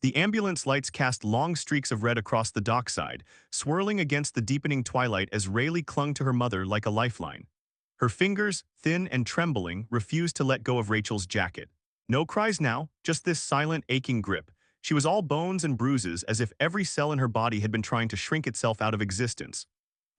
The ambulance lights cast long streaks of red across the dockside, swirling against the deepening twilight as Rayleigh clung to her mother like a lifeline. Her fingers, thin and trembling, refused to let go of Rachel's jacket. No cries now, just this silent, aching grip. She was all bones and bruises, as if every cell in her body had been trying to shrink itself out of existence.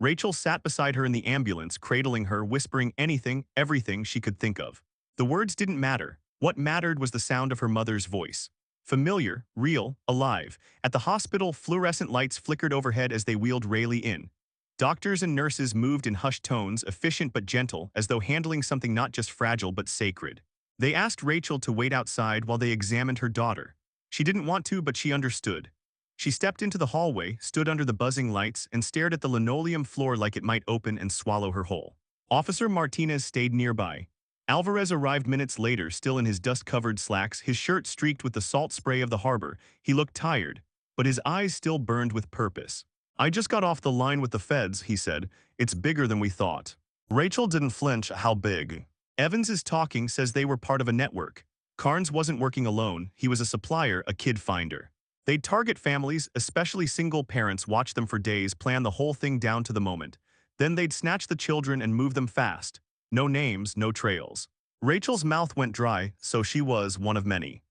Rachel sat beside her in the ambulance, cradling her, whispering anything, everything she could think of. The words didn't matter. What mattered was the sound of her mother's voice. Familiar, real, alive. At the hospital, fluorescent lights flickered overhead as they wheeled Rayleigh in. Doctors and nurses moved in hushed tones, efficient but gentle, as though handling something not just fragile but sacred. They asked Rachel to wait outside while they examined her daughter. She didn't want to, but she understood. She stepped into the hallway, stood under the buzzing lights, and stared at the linoleum floor like it might open and swallow her whole. Officer Martinez stayed nearby. Alvarez arrived minutes later, still in his dust-covered slacks, his shirt streaked with the salt spray of the harbor. He looked tired, but his eyes still burned with purpose. "I just got off the line with the feds," he said. "It's bigger than we thought." Rachel didn't flinch. "How big?" "Evans is talking, says they were part of a network. Carnes wasn't working alone. He was a supplier, a kid finder. They'd target families, especially single parents, watch them for days, plan the whole thing down to the moment. Then they'd snatch the children and move them fast. No names, no trails." Rachel's mouth went dry, so she was one of many.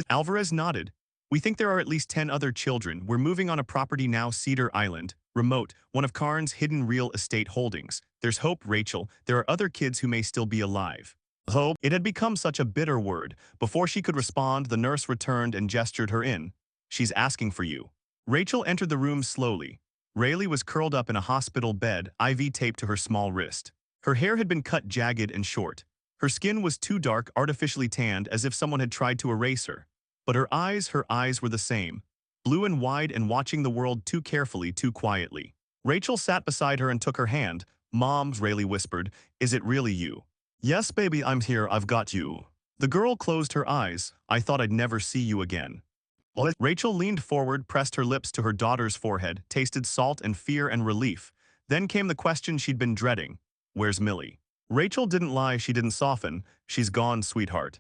Alvarez nodded. "We think there are at least 10 other children. We're moving on a property now, Cedar Island, remote, one of Carnes' hidden real estate holdings. There's hope, Rachel. There are other kids who may still be alive." Hope? It had become such a bitter word. Before she could respond, the nurse returned and gestured her in. "She's asking for you." Rachel entered the room slowly. Rayleigh was curled up in a hospital bed, IV taped to her small wrist. Her hair had been cut jagged and short. Her skin was too dark, artificially tanned, as if someone had tried to erase her. But her eyes were the same, blue and wide and watching the world too carefully, too quietly. Rachel sat beside her and took her hand. "Mom," Rayleigh whispered, "is it really you?" "Yes, baby, I'm here, I've got you." The girl closed her eyes. "I thought I'd never see you again." Rachel leaned forward, pressed her lips to her daughter's forehead, tasted salt and fear and relief. Then came the question she'd been dreading. "Where's Millie?" Rachel didn't lie, she didn't soften. "She's gone, sweetheart."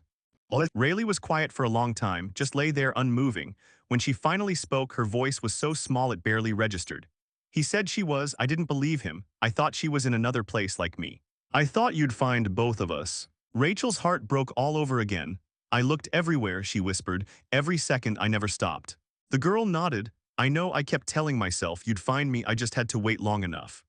Rayleigh was quiet for a long time, just lay there unmoving. When she finally spoke, her voice was so small it barely registered. "He said she was. I didn't believe him. I thought she was in another place like me. I thought you'd find both of us." Rachel's heart broke all over again. "I looked everywhere," she whispered. "Every second, I never stopped." The girl nodded. "I know, I kept telling myself you'd find me, I just had to wait long enough."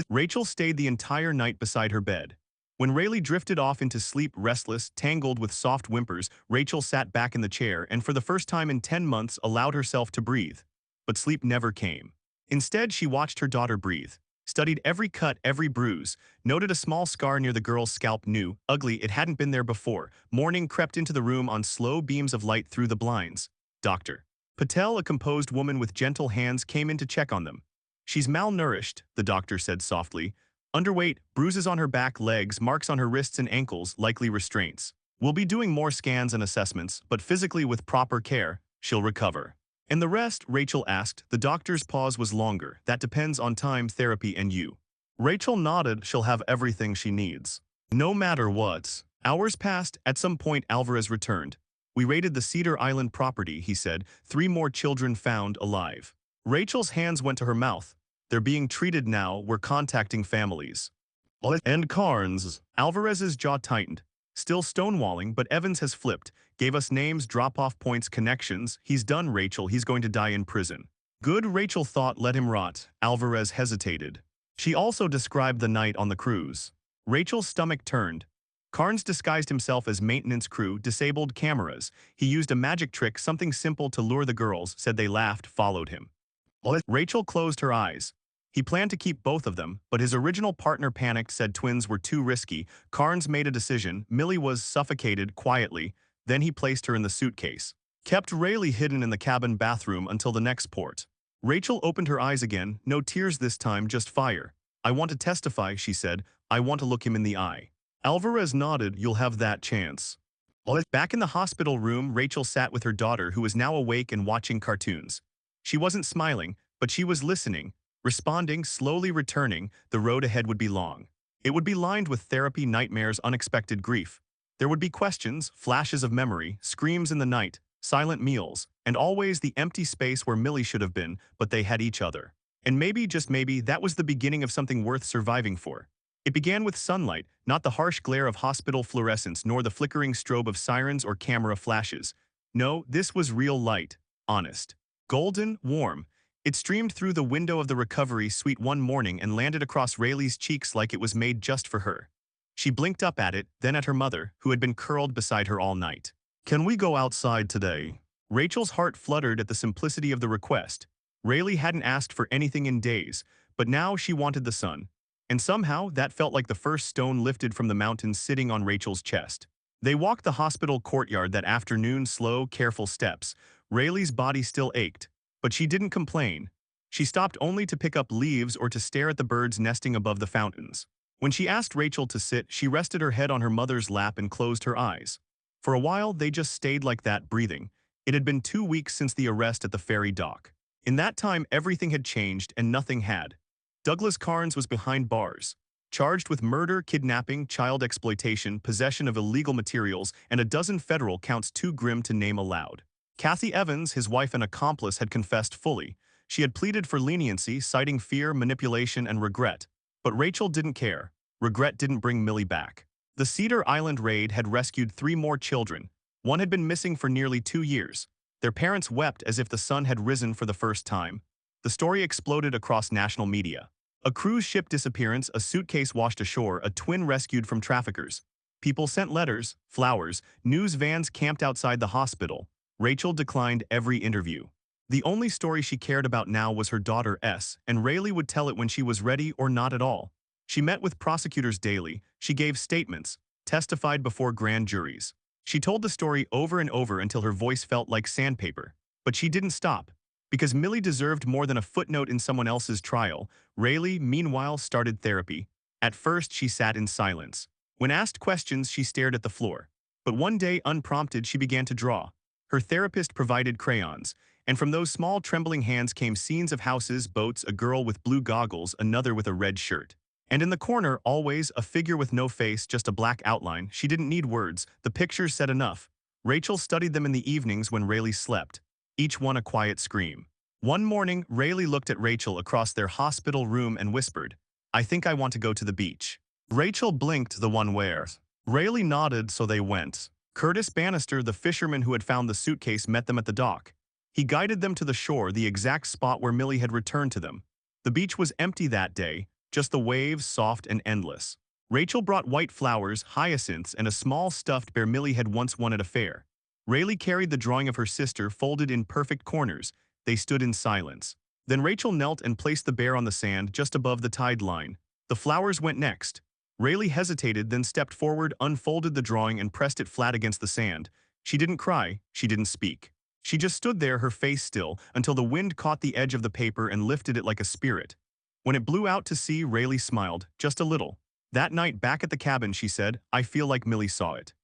Rachel stayed the entire night beside her bed. When Rayleigh drifted off into sleep, restless, tangled with soft whimpers, Rachel sat back in the chair and for the first time in 10 months allowed herself to breathe. But sleep never came. Instead, she watched her daughter breathe, studied every cut, every bruise, noted a small scar near the girl's scalp, new, ugly, it hadn't been there before. Morning crept into the room on slow beams of light through the blinds. Dr. Patel, a composed woman with gentle hands, came in to check on them. "She's malnourished," the doctor said softly. "Underweight, bruises on her back, legs, marks on her wrists and ankles, likely restraints. We'll be doing more scans and assessments, but physically with proper care, she'll recover." "And the rest?" Rachel asked. The doctor's pause was longer. "That depends on time, therapy, and you." Rachel nodded. "She'll have everything she needs. No matter what." Hours passed. At some point, Alvarez returned. "We raided the Cedar Island property," he said. 3 more children found alive." Rachel's hands went to her mouth. "They're being treated now. We're contacting families." "And Carnes?" Alvarez's jaw tightened. "Still stonewalling, but Evans has flipped. Gave us names, drop-off points, connections. He's done, Rachel. He's going to die in prison." "Good," Rachel thought. "Let him rot." Alvarez hesitated. She also described the night on the cruise. Rachel's stomach turned. Carnes disguised himself as maintenance crew, disabled cameras. He used a magic trick, something simple to lure the girls, said they laughed, followed him. Rachel closed her eyes. He planned to keep both of them, but his original partner panicked, said twins were too risky. Carnes made a decision. Millie was suffocated quietly. Then he placed her in the suitcase. Kept Rayleigh hidden in the cabin bathroom until the next port. Rachel opened her eyes again. No tears this time, just fire. "I want to testify," she said. "I want to look him in the eye." Alvarez nodded. "You'll have that chance." Back in the hospital room, Rachel sat with her daughter, who was now awake and watching cartoons. She wasn't smiling, but she was listening, responding, slowly returning. The road ahead would be long. It would be lined with therapy, nightmares, unexpected grief. There would be questions, flashes of memory, screams in the night, silent meals, and always the empty space where Millie should have been, but they had each other. And maybe, just maybe, that was the beginning of something worth surviving for. It began with sunlight, not the harsh glare of hospital fluorescence nor the flickering strobe of sirens or camera flashes. No, this was real light, honest. Golden, warm. It streamed through the window of the recovery suite one morning and landed across Rayleigh's cheeks like it was made just for her. She blinked up at it, then at her mother, who had been curled beside her all night. "Can we go outside today?" Rachel's heart fluttered at the simplicity of the request. Rayleigh hadn't asked for anything in days, but now she wanted the sun. And somehow, that felt like the first stone lifted from the mountains sitting on Rachel's chest. They walked the hospital courtyard that afternoon, slow, careful steps. Rayleigh's body still ached, but she didn't complain. She stopped only to pick up leaves or to stare at the birds nesting above the fountains. When she asked Rachel to sit, she rested her head on her mother's lap and closed her eyes. For a while, they just stayed like that, breathing. It had been 2 weeks since the arrest at the ferry dock. In that time, everything had changed and nothing had. Douglas Carnes was behind bars, charged with murder, kidnapping, child exploitation, possession of illegal materials, and a dozen federal counts too grim to name aloud. Kathy Evans, his wife and accomplice, had confessed fully. She had pleaded for leniency, citing fear, manipulation, and regret. But Rachel didn't care. Regret didn't bring Millie back. The Cedar Island raid had rescued 3 more children. One had been missing for nearly 2 years. Their parents wept as if the sun had risen for the first time. The story exploded across national media. A cruise ship disappearance, a suitcase washed ashore, a twin rescued from traffickers. People sent letters, flowers, news vans camped outside the hospital. Rachel declined every interview. The only story she cared about now was her daughter S, and Rayleigh would tell it when she was ready or not at all. She met with prosecutors daily, she gave statements, testified before grand juries. She told the story over and over until her voice felt like sandpaper. But she didn't stop. Because Millie deserved more than a footnote in someone else's trial, Rayleigh, meanwhile, started therapy. At first, she sat in silence. When asked questions, she stared at the floor. But one day, unprompted, she began to draw. Her therapist provided crayons, and from those small trembling hands came scenes of houses, boats, a girl with blue goggles, another with a red shirt. And in the corner, always, a figure with no face, just a black outline. She didn't need words. The pictures said enough. Rachel studied them in the evenings when Rayleigh slept, each one a quiet scream. One morning, Rayleigh looked at Rachel across their hospital room and whispered, "I think I want to go to the beach." Rachel blinked, "The one where?" Rayleigh nodded, so they went. Curtis Bannister, the fisherman who had found the suitcase, met them at the dock. He guided them to the shore, the exact spot where Millie had returned to them. The beach was empty that day, just the waves, soft and endless. Rachel brought white flowers, hyacinths, and a small stuffed bear Millie had once won at a fair. Rayleigh carried the drawing of her sister folded in perfect corners. They stood in silence. Then Rachel knelt and placed the bear on the sand just above the tide line. The flowers went next. Rayleigh hesitated, then stepped forward, unfolded the drawing, and pressed it flat against the sand. She didn't cry, she didn't speak. She just stood there, her face still, until the wind caught the edge of the paper and lifted it like a spirit. When it blew out to sea, Rayleigh smiled, just a little. That night back at the cabin, she said, "I feel like Millie saw it."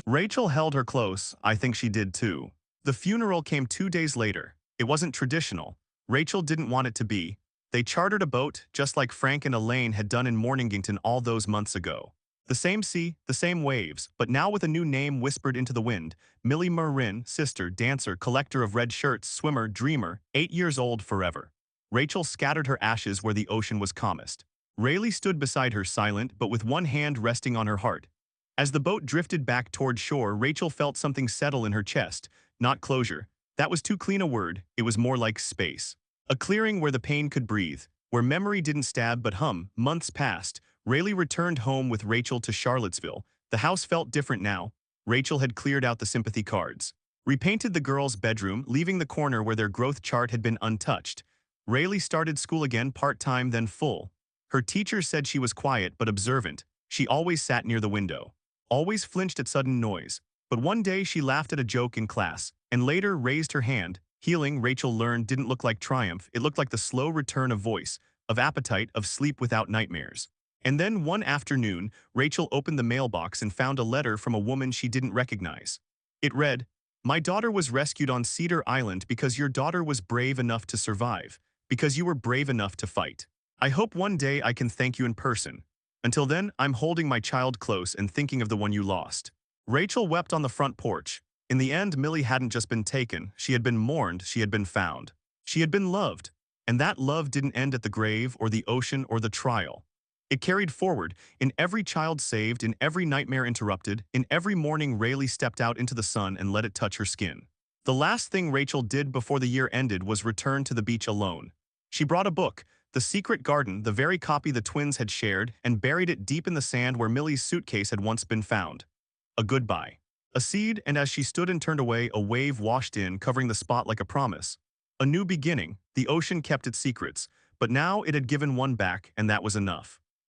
Rachel held her close. "I think she did too." The funeral came 2 days later. It wasn't traditional. Rachel didn't want it to be. They chartered a boat, just like Frank and Elaine had done in Mornington all those months ago. The same sea, the same waves, but now with a new name whispered into the wind. Millie Marin, sister, dancer, collector of red shirts, swimmer, dreamer, 8 years old forever. Rachel scattered her ashes where the ocean was calmest. Rayleigh stood beside her, silent, but with one hand resting on her heart. As the boat drifted back toward shore, Rachel felt something settle in her chest. Not closure. That was too clean a word. It was more like space. A clearing where the pain could breathe, where memory didn't stab but hum. Months passed. Rayleigh returned home with Rachel to Charlottesville. The house felt different now. Rachel had cleared out the sympathy cards, repainted the girls' bedroom, leaving the corner where their growth chart had been untouched. Rayleigh started school again, part-time then full. Her teacher said she was quiet but observant. She always sat near the window, always flinched at sudden noise. But one day she laughed at a joke in class, and later raised her hand. Healing, Rachel learned, didn't look like triumph. It looked like the slow return of voice, of appetite, of sleep without nightmares. And then one afternoon, Rachel opened the mailbox and found a letter from a woman she didn't recognize. It read, "My daughter was rescued on Cedar Island because your daughter was brave enough to survive, because you were brave enough to fight. I hope one day I can thank you in person. Until then, I'm holding my child close and thinking of the one you lost." Rachel wept on the front porch. In the end, Millie hadn't just been taken, she had been mourned, she had been found. She had been loved. And that love didn't end at the grave or the ocean or the trial. It carried forward, in every child saved, in every nightmare interrupted, in every morning Rayleigh stepped out into the sun and let it touch her skin. The last thing Rachel did before the year ended was return to the beach alone. She brought a book, The Secret Garden, the very copy the twins had shared, and buried it deep in the sand where Millie's suitcase had once been found. A goodbye. A seed, and as she stood and turned away, a wave washed in, covering the spot like a promise. A new beginning. The ocean kept its secrets, but now it had given one back, and that was enough.